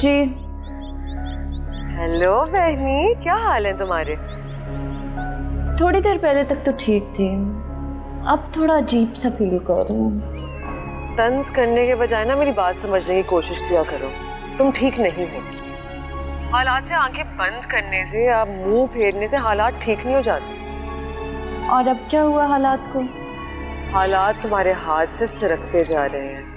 जी। Hello बहनी, क्या हाल है तुम्हारे? थोड़ी देर पहले तक तो ठीक थी, अब थोड़ा अजीब सा फील कर रही हूँ। तंज करने के बजाय ना मेरी बात समझने की कोशिश किया करो। तुम ठीक नहीं हो। हालात से आंखें बंद करने से या मुंह फेरने से हालात ठीक नहीं हो जाते। और अब क्या हुआ हालात को? हालात तुम्हारे हाथ से सिरकते जा रहे हैं।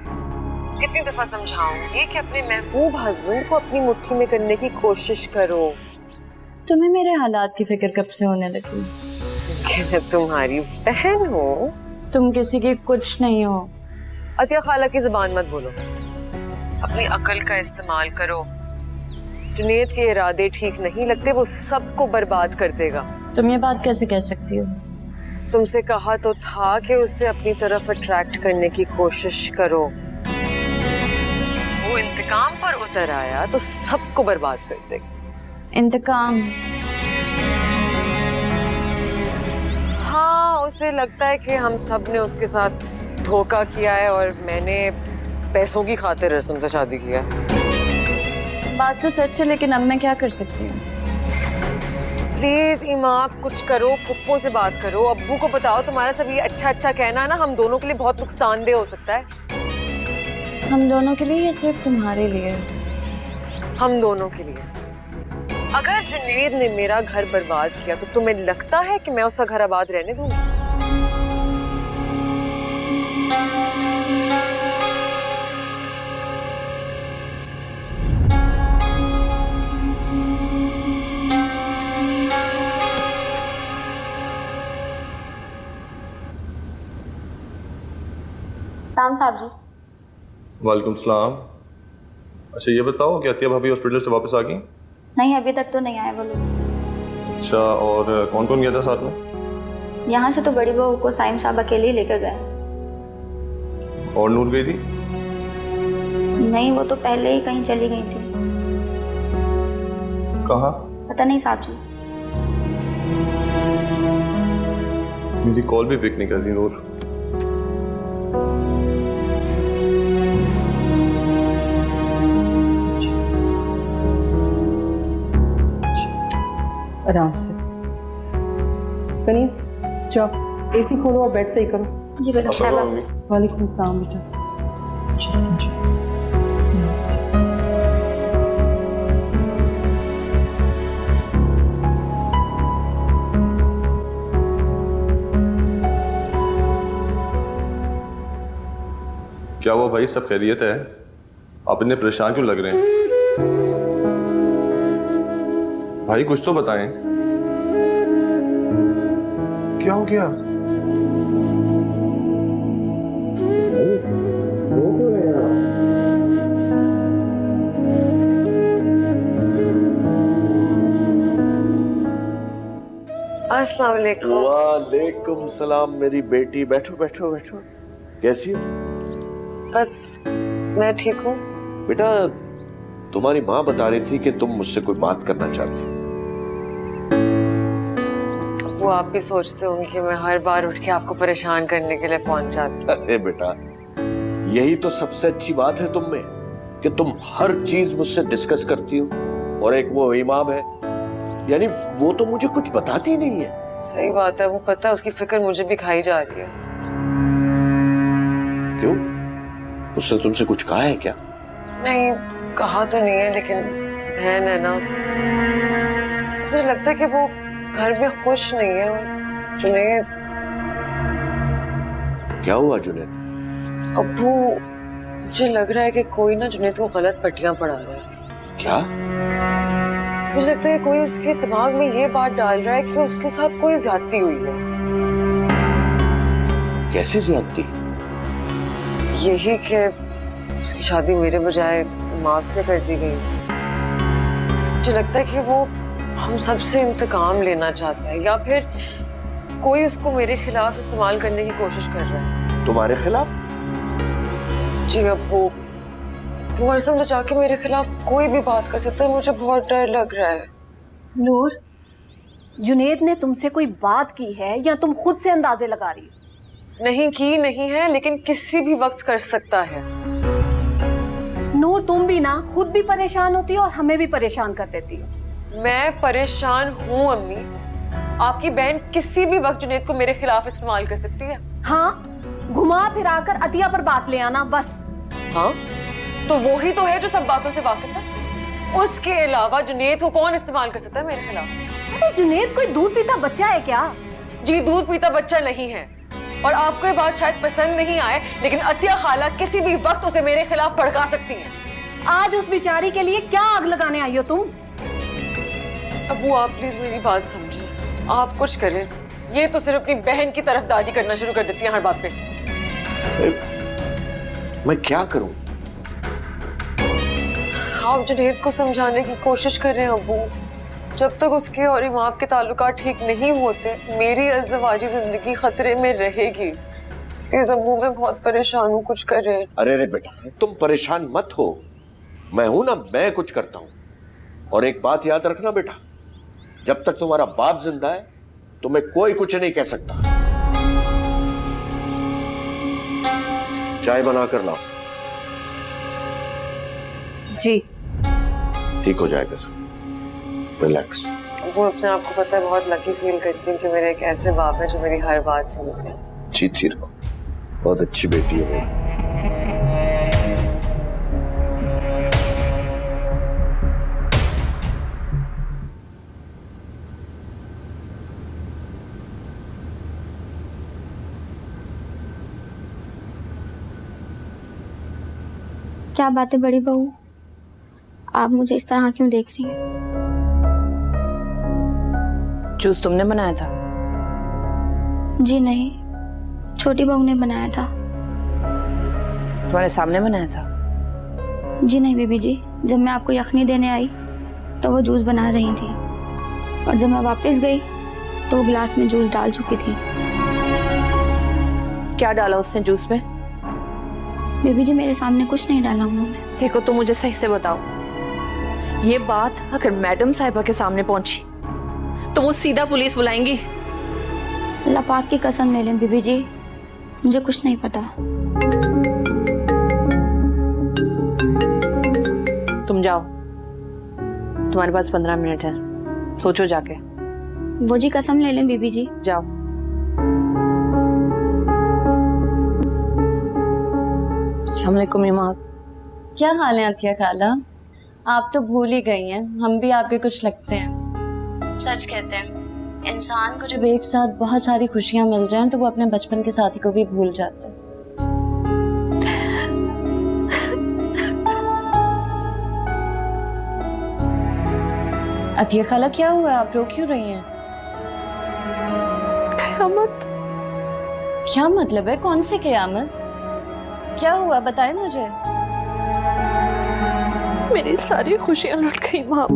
कितनी दफा समझाऊंगी कि अपने महबूब हस्बैंड को अपनी मुट्ठी में करने की कोशिश करो। तुम्हें मेरे हालात की फिक्र कब से होने लगी? मैं तुम्हारी बहन हो। तुम किसी की कुछ नहीं हो। अतिया खाला की जुबान मत बोलो। अपनी अकल का इस्तेमाल करो। जुनेद के इरादे ठीक नहीं लगते, वो सबको बर्बाद कर देगा। तुम ये बात कैसे कह सकती हो? तुमसे कहा तो था कि उससे अपनी तरफ अट्रैक्ट करने की कोशिश करो। वो इंतकाम पर उतर आया तो सबको बर्बाद कर देगा। इंतकाम? हाँ, उसे लगता है कि हम सब ने उसके साथ धोखा किया है और मैंने पैसों की खातिर रस्म से शादी किया है। बात तो सच है, लेकिन अब मैं क्या कर सकती हूँ? प्लीज इमा, आप कुछ करो, फुप्पो से बात करो, अब्बू को बताओ। तुम्हारा सब ये अच्छा अच्छा कहना ना हम दोनों के लिए बहुत नुकसानदेह हो सकता है। हम दोनों के लिए या सिर्फ तुम्हारे लिए? हम दोनों के लिए। अगर जुनेद ने मेरा घर बर्बाद किया तो तुम्हें लगता है कि मैं उसका घर आबाद रहने दूंगी? सलाम साहब जी। वालेकुम सलाम। अच्छा ये बताओ कि अतिया भाभी हॉस्पिटल से वापस आ गई? नहीं, अभी तक तो नहीं आए वो लोग। अच्छा, और कौन कौन गया था साथ में? यहाँ से तो बड़ी बहू को साइम साहब अकेले ही लेकर गए। और नूर गई थी? नहीं, वो तो पहले ही कहीं चली गई थी। कहाँ? पता नहीं साहब जी। मेरी कॉल भी पिक नहीं कर रही नूर। आराम से। कनीज जाओ, एसी खोलो और बेड सही करो। जी बेटा। वालेकुम सलाम बेटा। क्या हुआ भाई, सब खैरियत है? आप इतने परेशान क्यों लग रहे हैं? भाई कुछ तो बताएं, क्या हो गया? अस्सलाम वालेकुम। वालेकुम सलाम मेरी बेटी। बैठो बैठो बैठो। कैसी हो? बस मैं ठीक हूँ। बेटा, तुम्हारी माँ बता रही थी कि तुम मुझसे कोई बात करना चाहती हो। वो आप भी सोचते होंगे कि मैं हर बार उठ के आपको परेशान करने के लिए पहुंच जाती हूँ। अरे बेटा, यही तो सबसे अच्छी बात है तुम में कि तुम हर चीज मुझसे डिस्कस करती हो। और एक वो इमाम है, यानी वो तो मुझे कुछ बताती नहीं है। सही बात है, वो पता है उसकी फिक्र मुझे भी खाई जा रही है। क्यों? उसने तुमसे कुछ कहा है क्या? नहीं, कहा तो नहीं है, लेकिन बहन है ना, मुझे लगता है कि वो घर में खुश नहीं है। जुनेद। क्या हुआ जुनेद? अब्बू, मुझे लग रहा है कि कोई ना जुनेद को गलत पट्टियां पढ़ा रहा है। क्या? मुझे लगता है कोई उसके दिमाग में ये बात डाल रहा है कि उसके साथ कोई ज्यादती हुई है। कैसे ज्यादती? यही कि उसकी शादी मेरे बजाय माफ से कर दी गई। मुझे लगता है कि वो हम सबसे इंतकाम लेना चाहता है, या फिर कोई उसको मेरे खिलाफ इस्तेमाल करने की कोशिश कर रहा है। तुम्हारे खिलाफ? जी अब्बू, वो हर समय चाह के मेरे खिलाफ कोई भी बात कर सकता है। मुझे बहुत डर लग रहा है। नूर, जुनेद ने तुमसे कोई बात की है या तुम खुद से अंदाजे लगा रही हो? नहीं की नहीं है, लेकिन किसी भी वक्त कर सकता है। नूर तुम भी ना खुद भी परेशान होती हो और हमें भी परेशान कर देती हो। मैं परेशान हूँ अम्मी। आपकी बहन किसी भी वक्त जुनैद को मेरे खिलाफ इस्तेमाल कर सकती है। हाँ, घुमा फिरा कर अतिया पर बात ले आना बस। हाँ, तो वो ही तो है जो सब बातों से वाकिफ है। उसके अलावा जुनैद को कौन इस्तेमाल कर सकता है मेरे खिलाफ? अरे जुनैद कोई दूध पीता बच्चा है क्या? जी, दूध पीता बच्चा नहीं है। और आपको ये बात शायद पसंद नहीं आए, लेकिन अतिया खाला किसी भी वक्त उसे मेरे खिलाफ भड़का सकती हैं। आज उस बेचारी के लिए क्या आग लगाने आई हो तुम? अब वो आप प्लीज मेरी बात समझे, आप कुछ करें। ये तो सिर्फ अपनी बहन की तरफदारी करना शुरू कर देती है हर बात पे। मैं क्या करूं? आप जुनैद को समझाने की कोशिश कर रहे हैं अब्बू। जब तक उसके और इमाम के ताल्लुकात ठीक नहीं होते, मेरी अज़दवाजी जिंदगी खतरे में रहेगी। इस अब्बू मैं बहुत परेशान हूँ, कुछ कर रहे हैं। अरे रे बेटा, तुम परेशान मत हो, मैं हूं ना, मैं कुछ करता हूं। और एक बात याद रखना बेटा, जब तक तुम्हारा बाप जिंदा है तुम्हें कोई कुछ नहीं कह सकता। चाय बना कर लाओ। जी। ठीक हो जाएगा सब, रिलैक्स। वो अपने आप को पता है बहुत लकी फील करती हूँ कि मेरे एक ऐसे बाप है जो मेरी हर बात सुनते हैं। जीती रहो, बहुत अच्छी बेटी है मेरी। क्या बात है बड़ी बहू, आप मुझे इस तरह क्यों देख रही हैं? जूस तुमने बनाया था? जी नहीं, छोटी बहू ने बनाया था। तुम्हारे सामने बनाया था? जी नहीं बीबी जी, जब मैं आपको यखनी देने आई तो वो जूस बना रही थी, और जब मैं वापस गई तो वो गिलास में जूस डाल चुकी थी। क्या डाला उसने जूस में? बीबी जी मेरे सामने कुछ नहीं डाला उन्होंने। देखो, तो मुझे सही से बताओ, ये बात अगर मैडम साहिबा के सामने पहुंची तो वो सीधा पुलिस बुलाएंगी। अल्लाह पाक की कसम ले लें बीबी जी, मुझे कुछ नहीं पता। तुम जाओ, तुम्हारे पास 15 मिनट है, सोचो जाके। वो जी कसम ले लें बीबी जी। जाओ। अस्सलाम वालेकुम इमाम। क्या हाल है अतिया खाला? आप तो भूल ही गई हैं, हम भी आपके कुछ लगते हैं। सच कहते हैं, इंसान को जब एक साथ बहुत सारी खुशियां मिल जाएं तो वो अपने बचपन के साथी को भी भूल जाता है। अतिया खाला क्या हुआ, आप रो क्यों रही हैं? क़यामत। क्या मतलब है, कौन सी क़यामत? क्या हुआ बताएं मुझे। मेरी सारी खुशियां लुट गई माँ।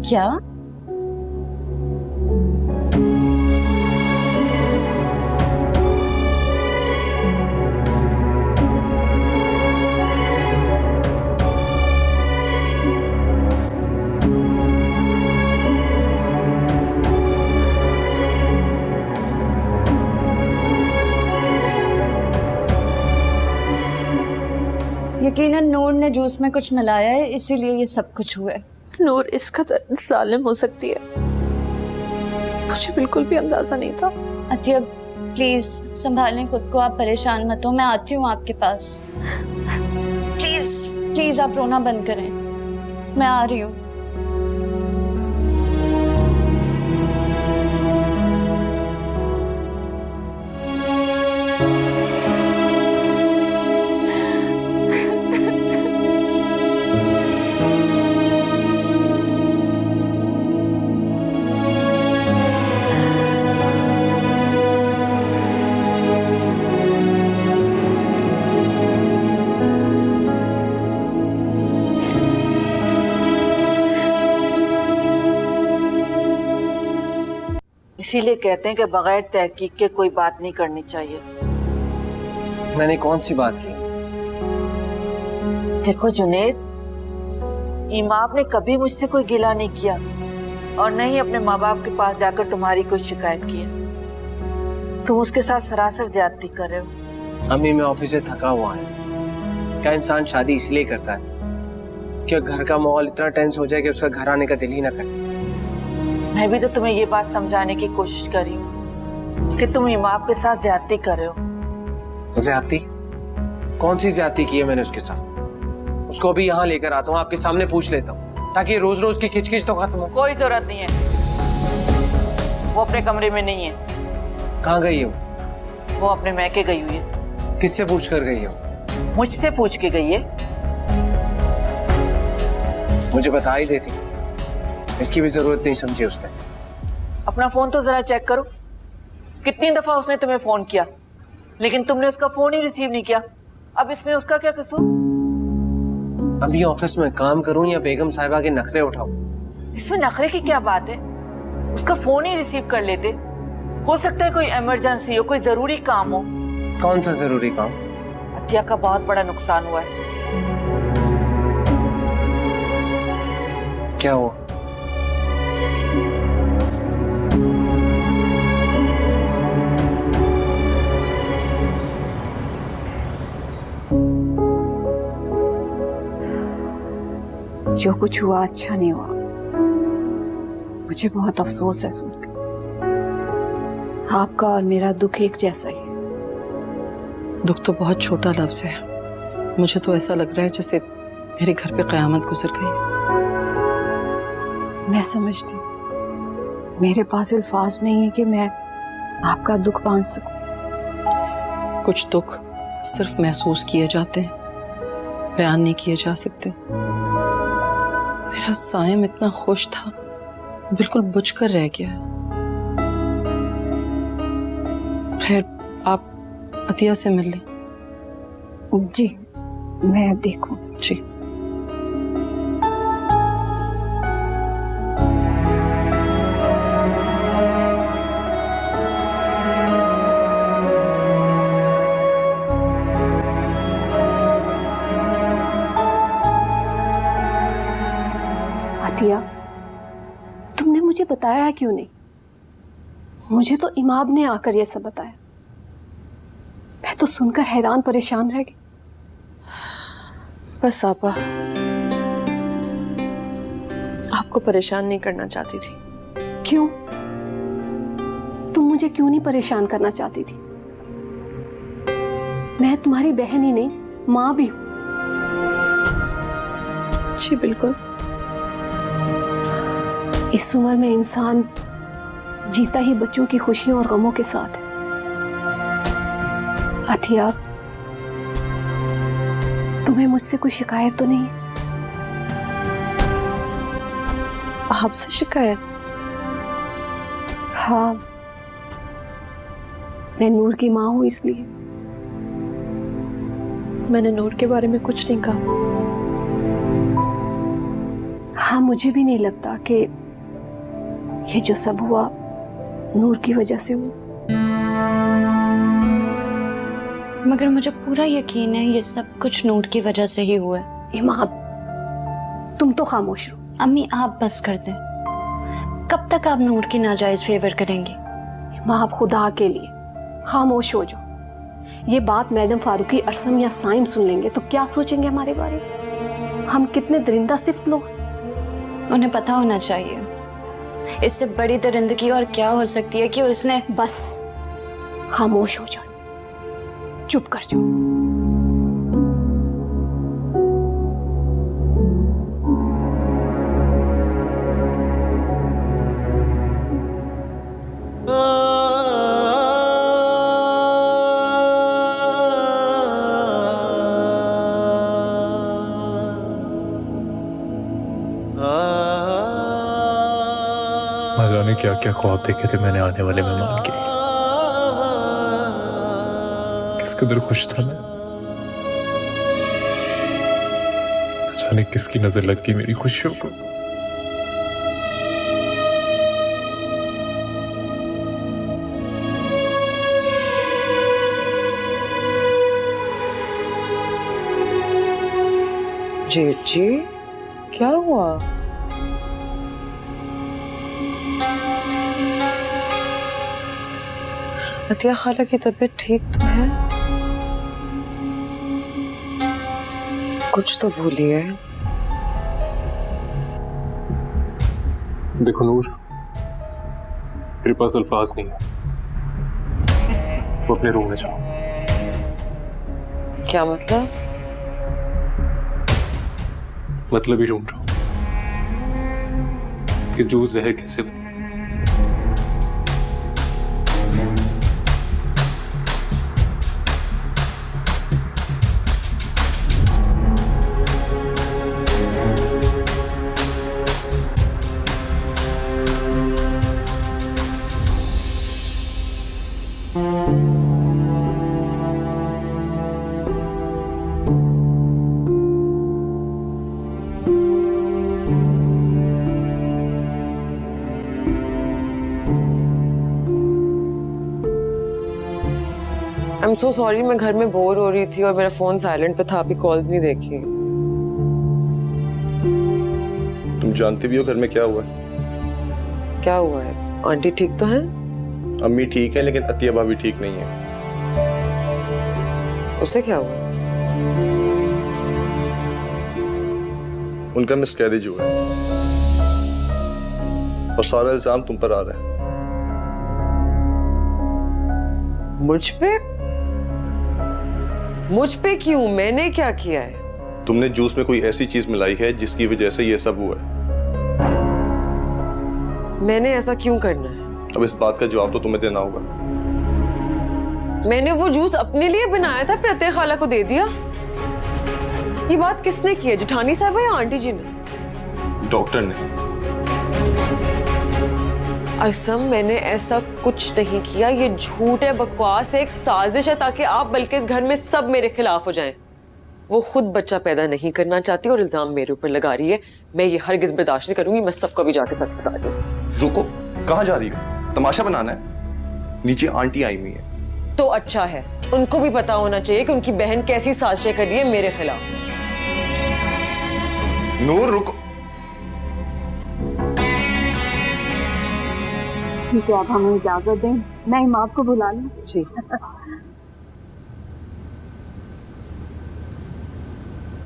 क्या? यकीनन नूर ने जूस में कुछ मिलाया है, इसीलिए ये सब कुछ हुआ है। नूर इस कदर जालिम हो सकती है, मुझे बिल्कुल भी अंदाजा नहीं था। अतिया प्लीज संभालें खुद को, आप परेशान मत हो, मैं आती हूँ आपके पास। प्लीज प्लीज आप रोना बंद करें, मैं आ रही हूँ। इसीलिए कहते हैं कि बगैर तहकीक के कोई बात नहीं करनी चाहिए। मैंने कौन सी बात की? देखो जुनैद, इमाम ने कभी मुझसे कोई गिला नहीं किया और न ही अपने माँ बाप के पास जाकर तुम्हारी कोई शिकायत की है। तुम उसके साथ सरासर ज्यादती कर रहे हो। अम्मी मैं ऑफिस से थका हुआ है, क्या इंसान शादी इसलिए करता है कि घर का माहौल इतना टेंस हो जाए कि उसका घर आने का दिल ही ना करे? मैं भी तो तुम्हें ये बात समझाने की कोशिश कर रही हूँ कि तुम इमाम के साथ ज्यादती कर रहे हो। ज्यादती? कौन सी ज्यादती की है मैंने उसके साथ? उसको भी यहाँ लेकर आता हूँ, आपके सामने पूछ लेता हूँ, ताकि रोज रोज की खिचखिच तो खत्म हो। कोई जरूरत नहीं है, वो अपने कमरे में नहीं है। कहाँ गई हो? वो अपने मैके गई हुई है। किससे पूछ कर गई हो? मुझसे पूछ के गई है। मुझे बता ही देती, इसकी भी जरूरत नहीं समझी उसने। अपना फोन तो जरा चेक करो, कितनी दफा उसने तुम्हें फोन किया लेकिन तुमने उसका फोन ही रिसीव नहीं किया। अब इसमें उसका क्या कसूर? अभी ऑफिस में काम करूं या बेगम साहिबा के नखरे उठाऊं? इसमें नखरे की क्या बात है? उसका फोन ही रिसीव कर लेते। हो सकता है कोई इमरजेंसी हो, कोई जरूरी काम हो। कौन सा जरूरी काम? अतिया का बहुत बड़ा नुकसान हुआ है। क्या हुआ? जो कुछ हुआ अच्छा नहीं हुआ। मुझे बहुत अफसोस है सुनकर। आपका और मेरा दुख एक जैसा ही है। दुख तो बहुत छोटा लफ्ज है। मुझे तो ऐसा लग रहा है जैसे मेरे घर पे कयामत गुजर गई। मैं समझती, मेरे पास अल्फाज नहीं है कि मैं आपका दुख बांट सकूं। कुछ दुख सिर्फ महसूस किए जाते हैं, बयान नहीं किए जा सकते। मेरा सायम इतना खुश था, बिल्कुल बुझ कर रह गया। खैर, आप अतिया से मिल लें। जी, मैं देखूं। जी। अतिया, तुमने मुझे बताया क्यों नहीं? मुझे तो इमाम ने आकर यह सब बताया। मैं तो सुनकर हैरान परेशान रह गई। बस आपा, आपको परेशान नहीं करना चाहती थी। क्यों? तुम मुझे क्यों नहीं परेशान करना चाहती थी? मैं तुम्हारी बहन ही नहीं, माँ भी हूं। जी बिल्कुल। इस उम्र में इंसान जीता ही बच्चों की खुशियों और गमों के साथ है। अतिया, तुम्हें मुझसे कोई शिकायत तो नहीं है? आपसे शिकायत? हाँ, मैं नूर की माँ हूं इसलिए। मैंने नूर के बारे में कुछ नहीं कहा। हाँ, मुझे भी नहीं लगता कि ये जो सब हुआ नूर की वजह से हुआ। मगर मुझे पूरा यकीन है ये सब कुछ नूर की वजह से ही हुआ है। इमाम, तुम तो खामोश रहो। अम्मी, आप बस कर दें। कब तक आप नूर की नाजायज फेवर करेंगी? इमाम, खुदा के लिए खामोश हो जाओ। ये बात मैडम फारूकी, अरसम या साइम सुन लेंगे तो क्या सोचेंगे हमारे बारे में? हम कितने दरिंदा सिफ्त लोग। उन्हें पता होना चाहिए, इससे बड़ी दरिंदगी और क्या हो सकती है कि उसने। बस खामोश हो जाओ, चुप कर जाओ। न जाने क्या क्या ख्वाब देखे थे मैंने आने वाले मेहमान के लिए। किस कदर खुश था मैं। न जाने किसकी नजर लग गई मेरी खुशियों को। जेठ जी, क्या हुआ? अतिया खाला की तबीयत ठीक तो है? कुछ तो बोलिए। देखो नूर, मेरे पास अल्फाज नहीं है। वो अपने रूम में जाओ। क्या मतलब? मतलब ही ढूंढ रहा हूं कि जूस जहर कैसे बने। I'm so sorry, मैं घर में बोर हो रही थी और मेरा फोन साइलेंट पे था, अभी कॉल्स नहीं देखी। तुम जानती भी हो घर में क्या हुआ है? क्या हुआ है? आंटी ठीक तो हैं? अम्मी ठीक है, लेकिन अतिया भाभी ठीक नहीं है। उसे क्या हुआ? उनका मिसकैरेज हुआ है और सारा इल्जाम तुम पर आ रहा है। मुझ पे क्यों? मैंने क्या किया है? तुमने जूस में कोई ऐसी चीज मिलाई है जिसकी वजह से ये सब हुआ है। मैंने ऐसा क्यों करना है? अब इस बात का जवाब तो तुम्हें देना होगा। मैंने वो जूस अपने लिए बनाया था, फिर अतिया खाला को दे दिया। ये बात किसने की है? जेठानी साहब या आंटी जी ने? डॉक्टर ने। असम, मैंने ऐसा कुछ नहीं किया। ये झूठ है, बकवास है, एक साजिश है ताकि आप बल्कि इस घर में सब मेरे खिलाफ हो जाएं। वो खुद बच्चा पैदा नहीं करना चाहती और इल्जाम मेरे ऊपर लगा रही है। मैं ये हरगिज बर्दाश्त नहीं करूंगी। मैं सबको भी जाके सच बता दूं। रुको, कहाँ जा रही हो? तमाशा बनाना है? नीचे आंटी आई हुई है। तो अच्छा है, उनको भी पता होना चाहिए कि उनकी बहन कैसी साजिशें कर रही है मेरे खिलाफ। नूर रुको। ठीक है, आप हमें इजाजत दें, मैं इमाम को बुला लूं। जी।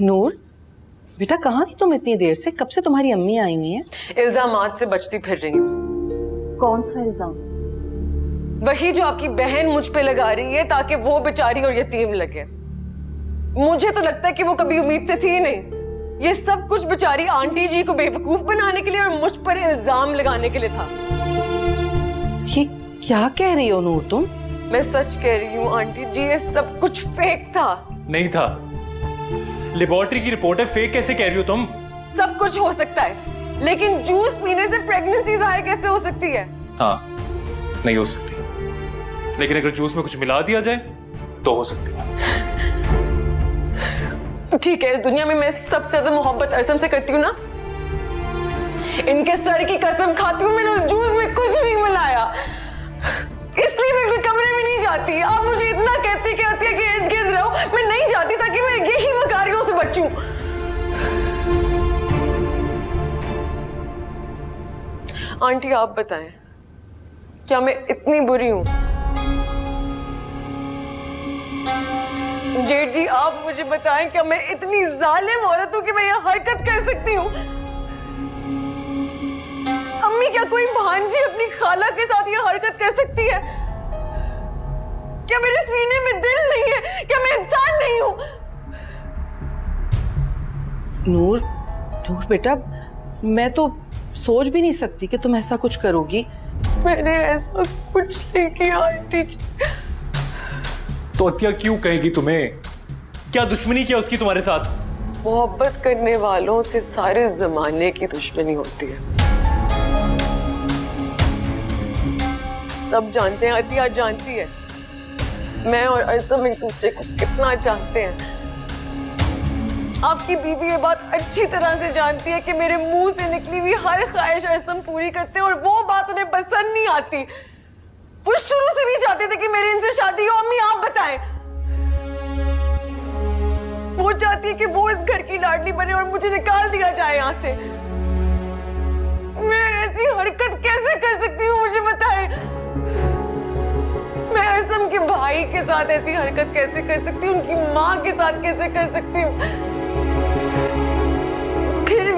नूर बेटा, कहाँ थी तुम इतनी देर से? कब से तुम्हारी अम्मी आई हुई हैं? इल्जामात से बचती फिर रही हूँ। कौन सा इल्जाम? वही जो आपकी बहन मुझ पे लगा रही है ताकि वो बेचारी और यतीम लगे। मुझे तो लगता है कि वो कभी उम्मीद से थी नहीं। ये सब कुछ बेचारी आंटी जी को बेवकूफ बनाने के लिए और मुझ पर इल्जाम लगाने के लिए था। ये क्या कह रही हो नूर तुम? मैं सच कह रही हूँ आंटी जी, ये सब कुछ फेक था। नहीं था। लेबोरेटरी की रिपोर्ट है, फेक कैसे कह रही हो तुम? सब कुछ हो सकता है, लेकिन जूस पीने से प्रेगनेंसी जाहिर कैसे हो सकती है? हाँ, नहीं हो सकती, लेकिन अगर जूस में कुछ मिला दिया जाए तो हो सकती है। ठीक है, इस दुनिया में मैं सबसे ज्यादा मोहब्बत अरसम से करती हूँ ना। इनके सर की कसम खाती हूँ, मैंने उस जूस में कुछ नहीं मिलाया। इसलिए मैं कोई कमरे में नहीं जाती। आप मुझे इतना कहते कि अतिया के इर्द गिर्द रहो, मैं नहीं जाती ताकि मैं यही मकारियों से बचूं। आंटी आप बताएं, क्या मैं इतनी बुरी हूं? जेठ जी आप मुझे बताएं, क्या मैं इतनी जालिम औरत हूं कि मैं यह हरकत कर सकती हूं? अम्मी, क्या कोई भांजी अपनी खाला के साथ यह हरकत कर सकती है? क्या मेरे सीने में दिल नहीं है? क्या मैं इंसान नहीं हूं? नूर बेटा, मैं तो सोच भी नहीं सकती कि तुम ऐसा कुछ करोगी। मैंने ऐसा कुछ नहीं किया आंटी जी। तो अतिया क्यों कहेगी तुम्हें? क्या दुश्मनी किया उसकी तुम्हारे साथ? मोहब्बत करने वालों से सारे जमाने की दुश्मनी होती है। सब जानते हैं, अतिया जानती है, मैं और अरसम एक दूसरे को कितना चाहते हैं। आपकी बीवी ये बात अच्छी तरह से जानती है कि मेरे मुंह से निकली हुई हर ख्वाहिश अरसम पूरी करते हैं और वो बात उन्हें पसंद नहीं आती। वो शुरू से नहीं चाहते थे कि मेरी इनसे शादी हो। अम्मी आप बताएं, वो चाहती है कि वो इस घर की लाडली बने और मुझे निकाल दिया जाए यहाँ से। मैं ऐसी हरकत कैसे कर सकती हूँ, मुझे बताएं। मैं अरसम के भाई के साथ ऐसी हरकत कैसे कर सकती हूँ? उनकी माँ के साथ कैसे कर सकती हूँ?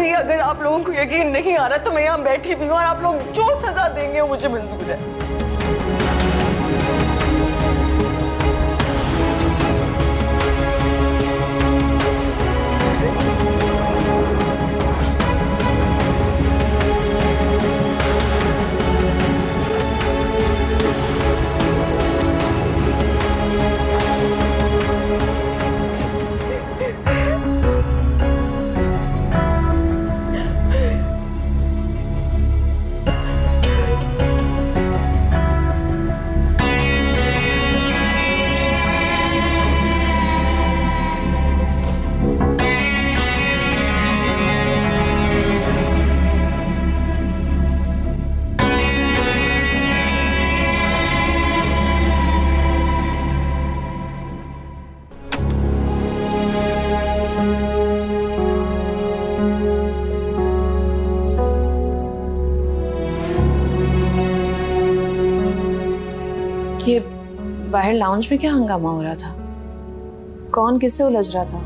अभी अगर आप लोगों को यकीन नहीं आ रहा तो मैं यहाँ बैठी हुई हूँ और आप लोग जो सजा देंगे वो मुझे मंजूर है। ये बाहर लाउंज में क्या हंगामा हो रहा था? कौन किससे उलझ रहा था?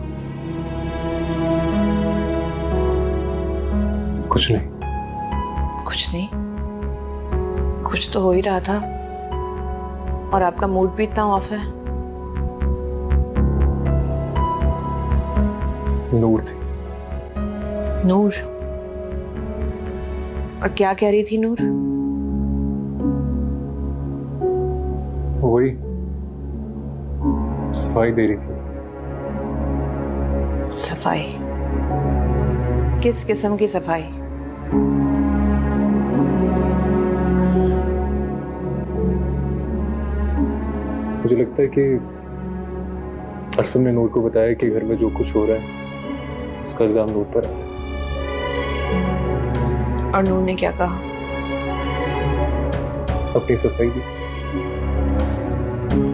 कुछ नहीं। कुछ नहीं? कुछ तो हो ही रहा था। और आपका मूड भी इतना ऑफ है। नूर थी। नूर? और क्या कह रही थी नूर? वही सफाई दे रही थी। सफाई? किस किस्म की सफाई? मुझे लगता है कि अरसम ने नूर को बताया कि घर में जो कुछ हो रहा है उसका इल्जाम नूर पर है। और नूर ने क्या कहा? अपनी सफाई दी।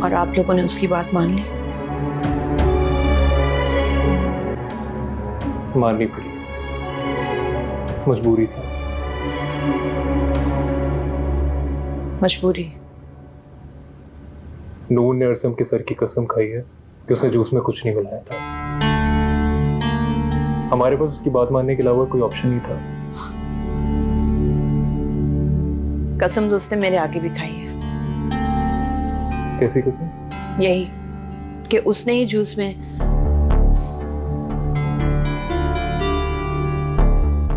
और आप लोगों ने उसकी बात मान ली? माननी पड़ी, मजबूरी थी। मजबूरी? नूर ने अरसम के सर की कसम खाई है कि उसने जूस में कुछ नहीं मिलाया था। हमारे पास उसकी बात मानने के अलावा कोई ऑप्शन नहीं था। कसम तो उसने मेरे आगे भी खाई है। कैसी कसम? यही कि उसने ही जूस में।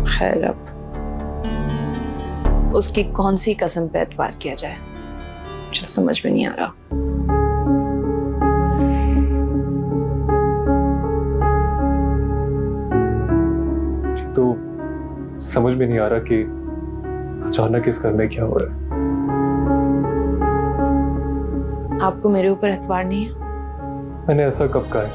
खैर, अब उसकी कौन सी कसम पे एतबार किया जाए मुझे समझ में नहीं आ रहा। तो समझ में नहीं आ रहा कि अचानक इस घर में क्या हो रहा है। आपको मेरे ऊपर एतबार नहीं है? मैंने ऐसा कब कहा है?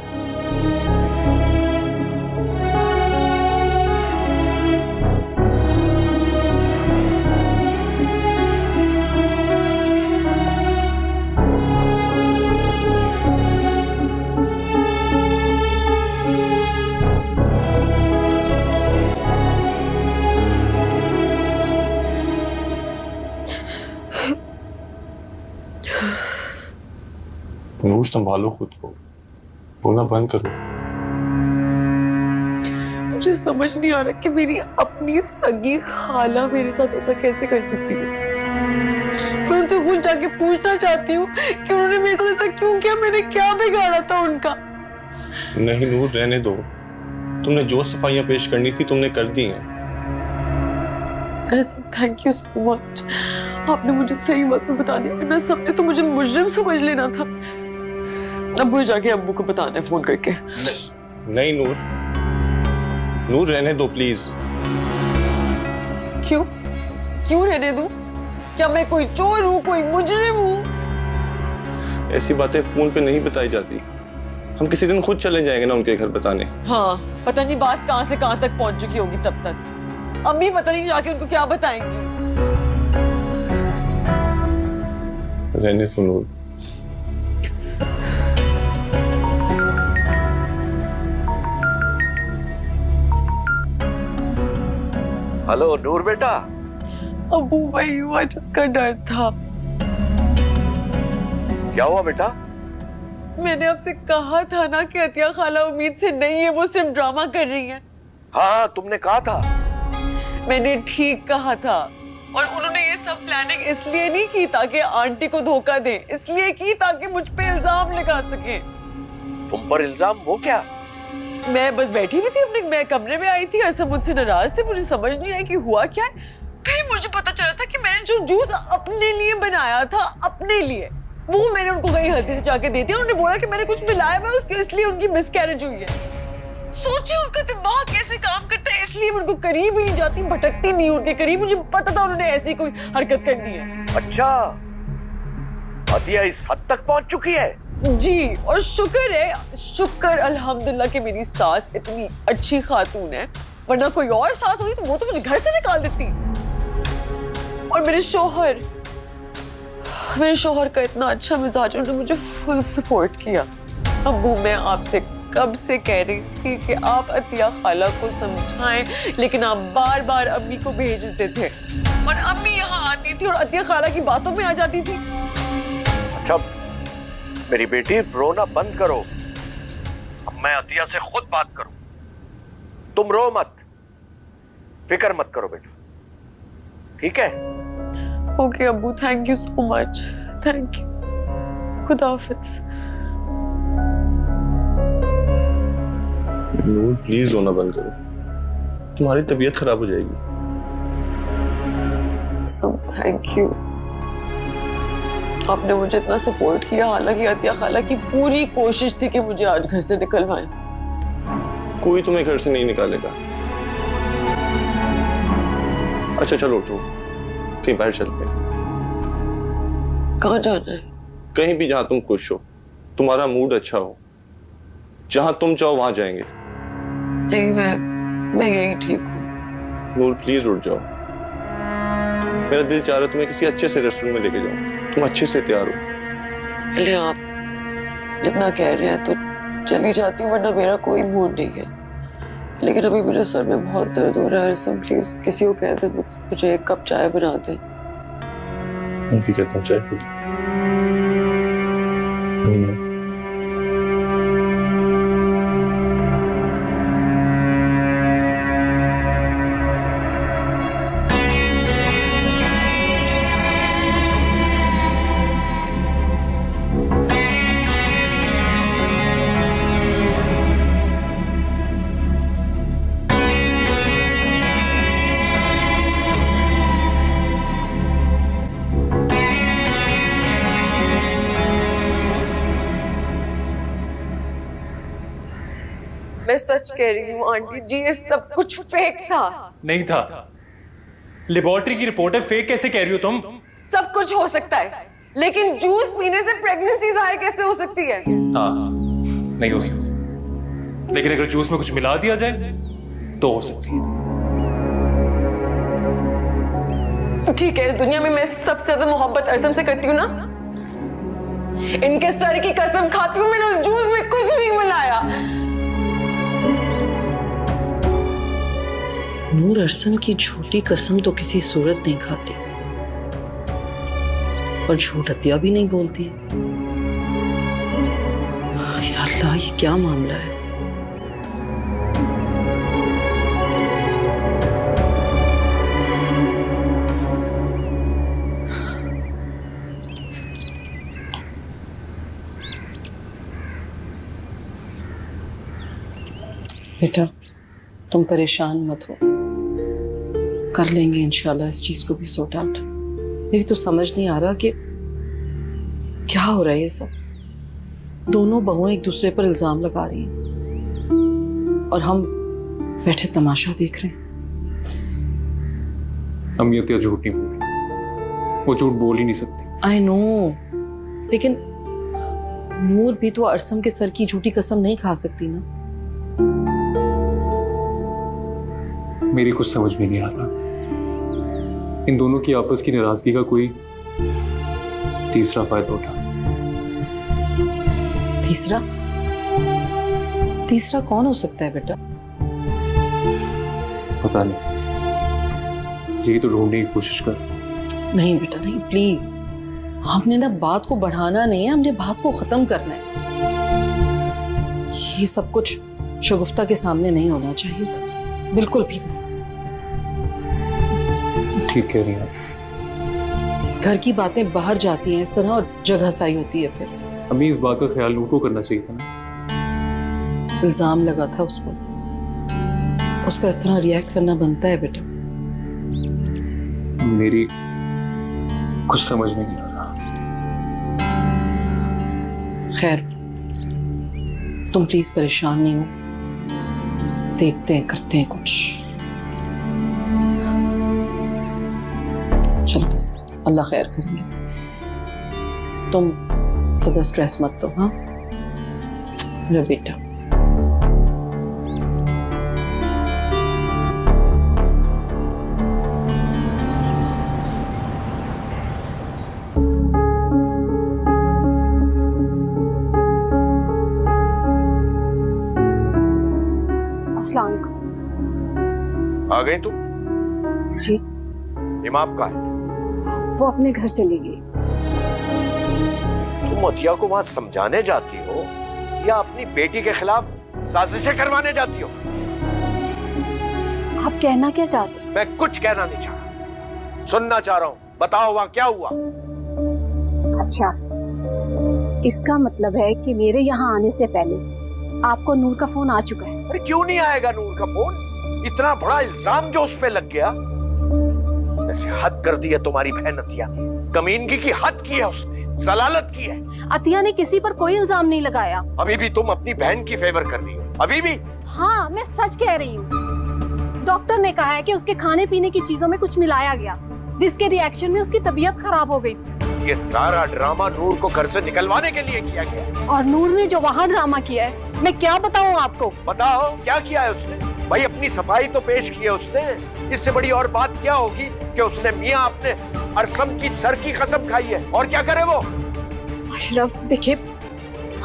नूर, संभालो खुद को, बोलना बंद करो। मुझे समझ नहीं आ रहा कि मेरी अपनी सगी खाला मेरे साथ ऐसा कैसे कर सकती है। मैं उनसे खुद जाके पूछना चाहती हूँ कि उन्होंने मेरे साथ ऐसा क्यों किया, मैंने क्या बिगाड़ा था उनका। नहीं नूर, रहने दो। तुमने जो सफाइयां पेश करनी थी तुमने कर दी हैं। Thank you so much. आपने मुझे सही वक्त में बता दिया, वरना सबने तो मुझे मुजरिम समझ लेना था। अब मुझे जाके अब्बू को बताना है फोन करके। नहीं नूर, नूर रहने दो प्लीज। क्यों? क्यों रहने दूं? क्या मैं कोई चोर हूँ, कोई मुजरिम हूँ? ऐसी बातें फोन पे नहीं बताई जाती। हम किसी दिन खुद चले जाएंगे ना उनके घर बताने। हाँ, पता नहीं बात कहाँ से कहाँ तक पहुंच चुकी होगी तब तक। अम्मी पता नहीं जाके उनको क्या बताएंगी। रहने दो नूर। हेलो नूर बेटा। अब्बू भाई हुआ जिसका डर था। क्या हुआ बेटा? मैंने आपसे कहा था ना कि अतिया खाला उम्मीद से नहीं है, वो सिर्फ ड्रामा कर रही है। हाँ, तुमने कहा था। मैंने ठीक कहा था। और उन्होंने ये सब प्लानिंग इसलिए नहीं की ताकि आंटी को धोखा दे, इसलिए की ताकि मुझ पे इल्जाम लगा सके। तुम पर इल्जाम वो क्या? मैं बस बैठी हुई थी अपने, मैं कमरे में आई थी, अरसम मुझसे नाराज थे, मुझे समझ नहीं आई कि हुआ क्या है। फिर मुझे पता चला था कि मैंने जो जूस अपने लिए बनाया था, अपने लिए, वो मैंने उनको गई हल्दी से जाके दे दिया। उन्होंने बोला कि मैंने कुछ मिलाया हुआ है उसके, इसलिए उनकी मिसकैरेज हुई है। सोचिए उनका दिमाग कैसे काम करता है, इसलिए मैं उनको करीब ही नहीं जाती, भटकती नहीं उनके करीब। मुझे पता था उन्होंने ऐसी कोई हरकत करनी है। अच्छा, अतिया इस हद तक पहुंच चुकी है? जी, और शुक्र है, शुक्र अल्हम्दुलिल्लाह कि मेरी सास इतनी अच्छी खातून है, वरना कोई और सास होती तो वो तो मुझे घर से निकाल देती। और मेरे शोहर का इतना अच्छा मिजाज, उन्होंने मुझे फुल सपोर्ट किया। अब्बू, मैं आपसे कब से कह रही थी कि आप अतिया खाला को समझाएं, लेकिन आप बार बार अम्मी को भेज देते थे और अम्मी यहाँ आती थी और अतिया खाला की बातों में आ जाती थी। अच्छा मेरी बेटी, रोना बंद करो। अब मैं अतिया से खुद बात करूं। तुम रो मत, फिक्र मत करो बेटा, ठीक है? ओके अब्बू, thank you so much, thank you. खुदा हाफिज। नूर प्लीज रोना बंद करो, तुम्हारी तबीयत खराब हो जाएगी। थैंक यू, आपने मुझे इतना सपोर्ट किया। हालांकि अतिया खाला की पूरी कोशिश थी कि मुझे आज घर से निकलवाएं। कोई तुम्हें घर से नहीं निकालेगा। अच्छा चलो उठो, कहीं बाहर चलते हैं। कहाँ जाना है? कहीं भी जहां तुम खुश हो, तुम्हारा मूड अच्छा हो, जहां तुम चाहो वहां जाएंगे। नहीं, मैं यही ठीक हूँ। नूर प्लीज उठ जाओ, मेरा दिल चाह रहा है तुम्हें किसी अच्छे से रेस्टोरेंट में लेके जाऊं, तुम अच्छे से तैयार हो। पहले आप जितना कह रहे हैं तो चली जाती हूँ, वरना मेरा कोई मूड नहीं है। लेकिन अभी मेरे सर में बहुत दर्द हो रहा है। सब प्लीज किसी को कह दे मुझे एक कप चाय बना दे। ठीक है, तुम चाय पी लो। मैं सच कह रही हूँ आंटी जी, ये सब कुछ फेक था। नहीं था, लेबोरेटरी की रिपोर्ट है, फेक कैसे कह रही हो तुम? सब कुछ हो सकता है, लेकिन जूस पीने से प्रेगनेंसी जाहिर कैसे हो सकती है? हाँ, नहीं हो सकती, लेकिन अगर जूस में कुछ मिला दिया जाए तो हो सकती है। ठीक है, इस दुनिया में मैं सबसे ज्यादा मोहब्बत अरसम से करती हूँ ना। इनके सर की कसम खाती हूँ, मैंने उस जूस में कुछ नहीं मिलाया। नूर अरसम की झूठी कसम तो किसी सूरत नहीं खाती, और झूठ अतिया भी नहीं बोलती। या अल्लाह, ये क्या मामला है? बेटा, तुम परेशान मत हो, कर लेंगे इंशाल्लाह इस चीज को भी सॉर्ट आउट। मेरी तो समझ नहीं आ रहा कि क्या हो रहा है ये सब। दोनों बहुएं एक दूसरे पर इल्जाम लगा रही हैं और हम बैठे तमाशा देख रहे हैं। अम्मी अतिया झूठ नहीं बोली, वो झूठ बोल ही नहीं सकती। आई नो, लेकिन नूर भी तो अरसम के सर की झूठी कसम नहीं खा सकती ना। मेरी कुछ समझ में नहीं आ रहा, इन दोनों की आपस की नाराजगी का कोई तीसरा फायदा उठा। तीसरा? तीसरा कौन हो सकता है बेटा? पता नहीं, यही तो ढूंढने की कोशिश कर। नहीं बेटा नहीं, प्लीज। हमने ना बात को बढ़ाना नहीं है, हमने बात को खत्म करना है। ये सब कुछ शगुफ्ता के सामने नहीं होना चाहिए था। बिल्कुल भी नहीं। ठीक कह रही हैं। घर की बातें बाहर जाती हैं इस तरह और जगह साई होती है फिर। अम्मी इस बात का ख्याल नूर को करना चाहिए था ना। इल्जाम लगा था उस पर, उसका इस तरह रिएक्ट करना बनता है बेटा। मेरी कुछ समझ में नहीं आ रहा। खैर तुम प्लीज परेशान नहीं हो, देखते हैं करते हैं कुछ। चलो बस अल्लाह खैर करेंगे। तुम ज्यादा स्ट्रेस मत लो। हाँ मेरा बेटा। अस्सलाम वालेकुम। आ गई तुम? जी। इमाम कहाँ है? वो अपने घर चली गई। तुम अतिया को वहां समझाने जाती हो या अपनी बेटी के खिलाफ साजिशें करवाने जाती हो? आप कहना क्या चाहते? मैं कुछ कहना नहीं चाह रहा, सुनना चाह रहा हूँ। बताओ वहां क्या हुआ? अच्छा, इसका मतलब है कि मेरे यहाँ आने से पहले आपको नूर का फोन आ चुका है। अरे क्यों नहीं आएगा नूर का फोन? इतना बड़ा इल्जाम जो उस पे लग गया। ऐसे हद कर दी है तुम्हारी बहन अतिया ने। कमीनगी की हद की है उसने, जलालत की है। अतिया ने किसी पर कोई इल्जाम नहीं लगाया। अभी भी तुम अपनी बहन की फेवर कर रही हो? अभी भी? हाँ मैं सच कह रही हूँ। डॉक्टर ने कहा है कि उसके खाने पीने की चीजों में कुछ मिलाया गया, जिसके रिएक्शन में उसकी तबीयत खराब हो गई। ये सारा ड्रामा नूर को घर से निकलवाने के लिए किया गया। और नूर ने जो वहाँ ड्रामा किया है, मैं क्या बताऊँ आपको? बताओ क्या किया है उसने? भाई अपनी सफाई तो पेश की है उसने। इससे बड़ी और बात क्या होगी कि उसने मियां अपने अरसम की सर की कसम खाई है। और क्या करे वो? अशरफ देखिए,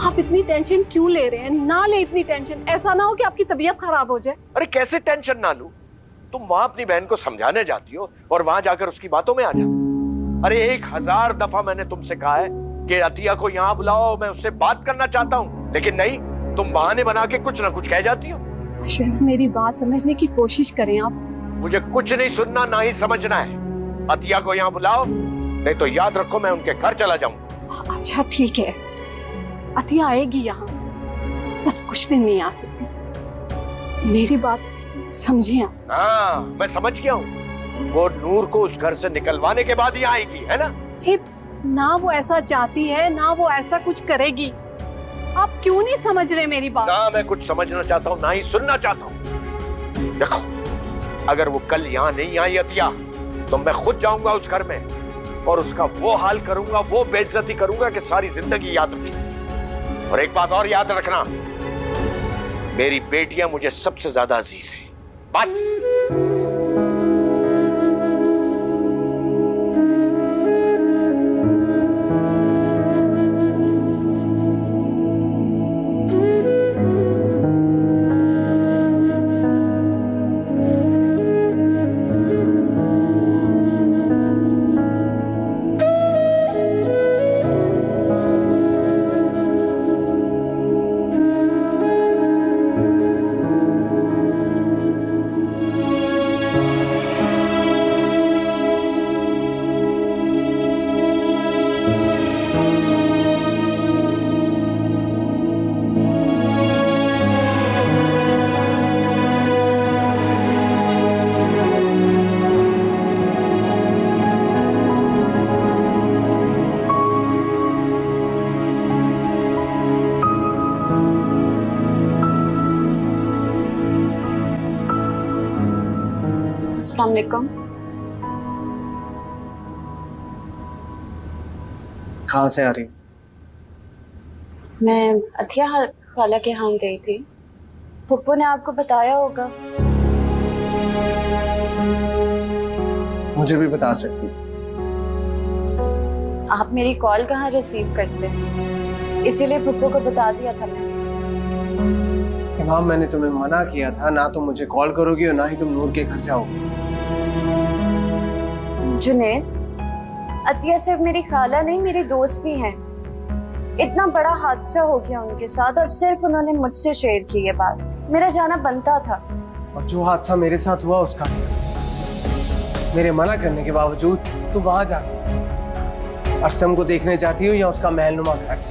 आप इतनी टेंशन क्यों ले रहे हैं? ना ले इतनी टेंशन, ऐसा ना हो कि आपकी तबीयत खराब हो जाए। अरे कैसे टेंशन ना लूं? तुम वहां अपनी बहन को समझाने जाती हो और वहां जाकर उसकी बातों में आ जाती। अरे 1000 दफा मैंने तुमसे कहा है कि अतिया को यहाँ बुलाओ, मैं उससे बात करना चाहता हूँ, लेकिन नहीं, तुम बहाने बना के कुछ ना कुछ कह जाती हो। अशरफ मेरी बात समझने की कोशिश करें आप। मुझे कुछ नहीं सुनना ना ही समझना है। अतिया को यहाँ बुलाओ, नहीं तो याद रखो मैं उनके घर चला जाऊंगा। अच्छा ठीक है, अतिया आएगी यहाँ, बस कुछ दिन नहीं आ सकती। मेरी बात समझे आप? हाँ मैं समझ गया हूँ। वो नूर को उस घर से निकलवाने के बाद ही आएगी, है ना? ना वो ऐसा चाहती है, ना वो ऐसा कुछ करेगी। आप क्यों नहीं समझ रहे मेरी बात? ना मैं कुछ समझना चाहता हूँ ना ही सुनना चाहता हूँ। देखो, अगर वो कल यहाँ नहीं आई अतिया, तो मैं खुद जाऊंगा उस घर में और उसका वो हाल करूंगा, वो बेइज्जती करूंगा कि सारी जिंदगी याद रखेगी। और एक बात और याद रखना, मेरी बेटियां मुझे सबसे ज्यादा अजीज है। बस। अस्सलाम वालेकुम। कहाँ से आ रही? मैं अथिया खाला के यहाँ गई थी। पप्पू ने आपको बताया होगा। मुझे भी बता सकती। आप मेरी कॉल कहाँ रिसीव करते हैं, इसीलिए पप्पू को बता दिया था मैंने। इमाम मैंने तुम्हें मना किया था, ना तुम मुझे कॉल करोगी और ना ही तुम नूर के घर जाओगी। जुनैद, अतिया सिर्फ मेरी खाला नहीं, मेरी दोस्त भी हैं। इतना बड़ा हादसा हो गया उनके साथ और सिर्फ उन्होंने मुझसे शेयर की ये बात। मेरा जाना बनता था, और जो हादसा मेरे साथ हुआ उसका क्या? मेरे मना करने के बावजूद तुम वहां जाती हो, अरसम को देखने जाती हो या उसका महलनुमा घर?